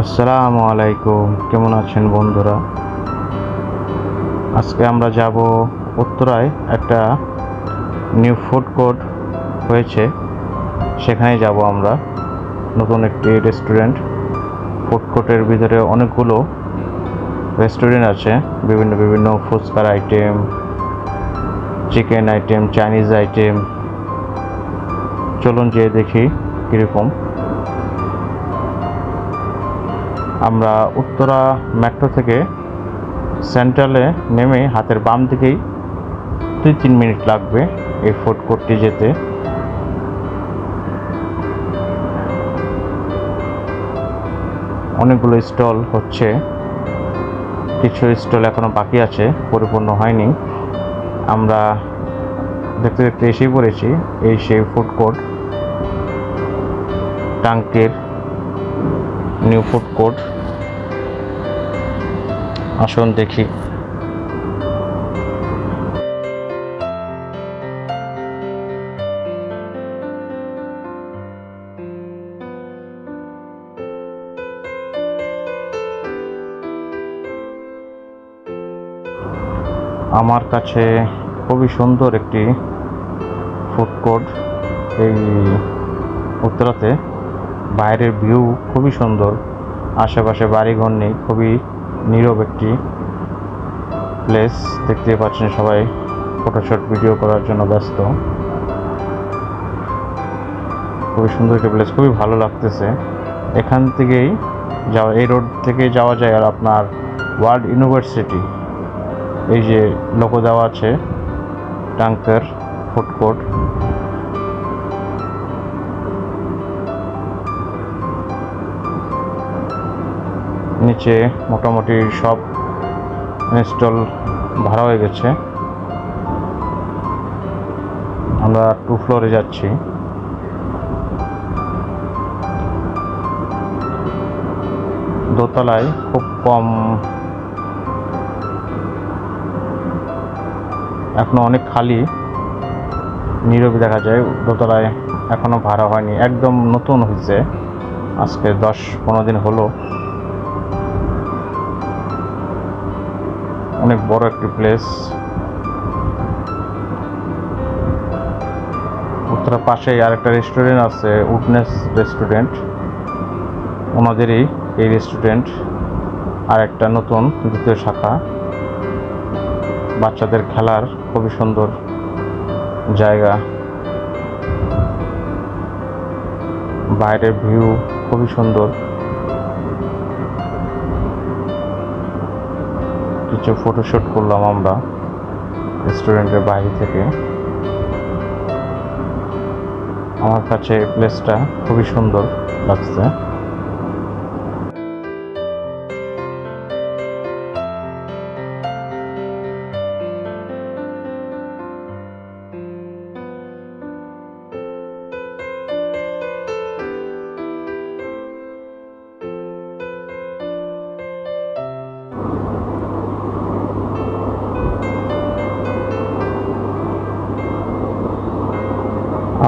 আসসালামু আলাইকুম, কেমন আছেন বন্ধুরা? আজকে আমরা যাব উত্তরায়। একটা নিউ ফুড কোর্ট হয়েছে, সেখানে যাব আমরা। নতুন একটি রেস্টুরেন্ট। ফুড কোর্টের ভিতরে অনেকগুলো রেস্টুরেন্ট আছে, বিভিন্ন বিভিন্ন ফুচকার item, chicken item, Chinese item. চলুন যেয়ে দেখি কীরকম। আমরা উত্তরা মেট্রো থেকে সেন্ট্রালে নেমে হাতের বাম দিকেই 2-3 মিনিট লাগবে এই ফুড কোর্টটি যেতে। অনেকগুলো স্টল হচ্ছে, কিছু স্টল এখনো বাকি আছে, পরিপূর্ণ হয়নি। আমরা দেখতে দেখতে এসেই পড়েছি এই সেই ফুড কোর্ট, টাঙ্কের নিউ ফুড কোর্ট। আসুন দেখি। আমার কাছে খুবই সুন্দর একটি ফুড কোর্ট এই উত্তরাতে। বাইরের ভিউ খুবই সুন্দর, আশেপাশে বাড়িঘর নেই, খুবই নীরব একটি প্লেস। দেখতেই পাচ্ছেন সবাই ফটোশুট ভিডিও করার জন্য ব্যস্ত। খুবই সুন্দর একটি প্লেস, খুবই ভালো লাগতেছে। এখান থেকেই যাওয়া, এই রোড থেকে যাওয়া যায় আর আপনার ওয়ার্ল্ড ইউনিভার্সিটি, এই যে লোগো দেওয়া আছে, টাঙ্কের ফুড কোর্ট। নিচে মোটামুটি সব স্টল ভাড়া হয়ে গেছে। আমরা 2 ফ্লোরে যাচ্ছি। দোতলায় খুব কম, এখনো অনেক খালি নীরব দেখা যায়। দোতলায় এখনো ভাড়া হয়নি, একদম নতুন হয়েছে, আজকে 10-15 দিন হলো। অনেক বড় একটি প্লেস। উত্তরার পাশেই আরেকটা রেস্টুরেন্ট আছে, উডনেস রেস্টুরেন্ট, ওনাদেরই এই রেস্টুরেন্ট। আর একটা নতুন দ্বিতীয় শাখা, বাচ্চাদের খেলার খুবই সুন্দর জায়গা। বাইরের ভিউ খুবই সুন্দর। কিছু ফটোশুট করলাম আমরা রেস্টুরেন্টের বাইরে থেকে। আমার কাছে এই প্লেসটা খুবই সুন্দর লাগছে।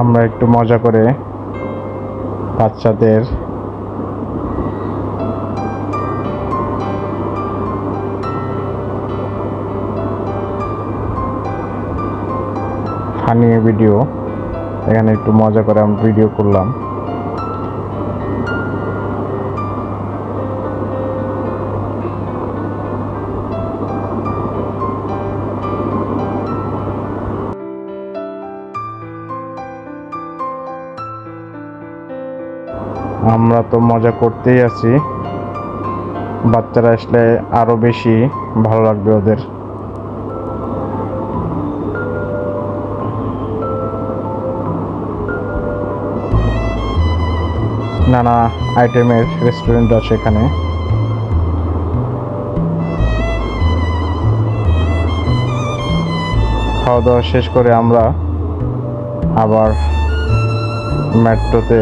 আমরা একটু মজা করে বাচ্চাদের ফানি ভিডিও, এখানে একটু মজা করে আমরা ভিডিও করলাম। আমরা তো মজা করতেই আছি, বাচ্চারা আসলে আরো বেশি ভালো লাগবে ওদের। নানা আইটেমের রেস্টুরেন্ট আছে এখানে। খাওয়া দাওয়া শেষ করে আমরা আবার মেট্রোতে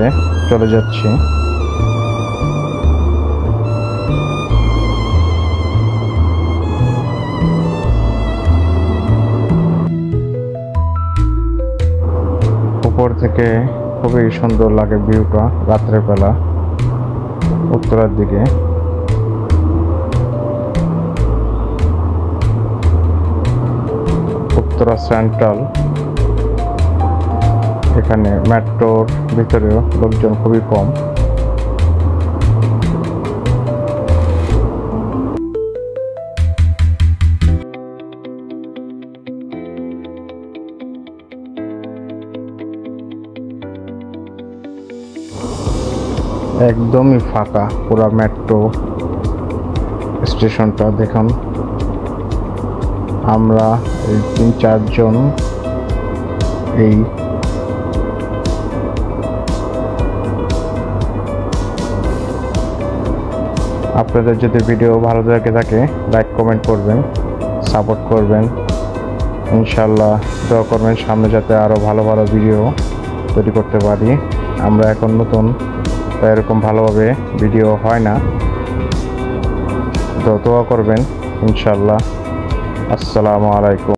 চলে যাচ্ছি। উপর থেকে খুবই সুন্দর লাগে ভিউটা রাত্রের বেলা। উত্তরার দিকে। উত্তরা সেন্ট্রাল, এখানে মেট্রোর ভিতরেও লোকজন খুবই কম। একদমই ফাঁকা পুরো মেট্রো স্টেশনটা। দেখুন আমরা এই 3-4 জন এই আপনাদের যদি ভিডিও ভালো লেগে থাকে লাইক কমেন্ট করবেন, সাপোর্ট করবেন, ইনশাল্লাহ দোয়া করবেন সামনে যাতে আরও ভালো ভালো ভিডিও তৈরি করতে পারি। আমরা এখন নতুন, তাই এরকম ভালোভাবে ভিডিও হয় না, তো দোয়া করবেন ইনশাল্লাহ। আসসালামু আলাইকুম।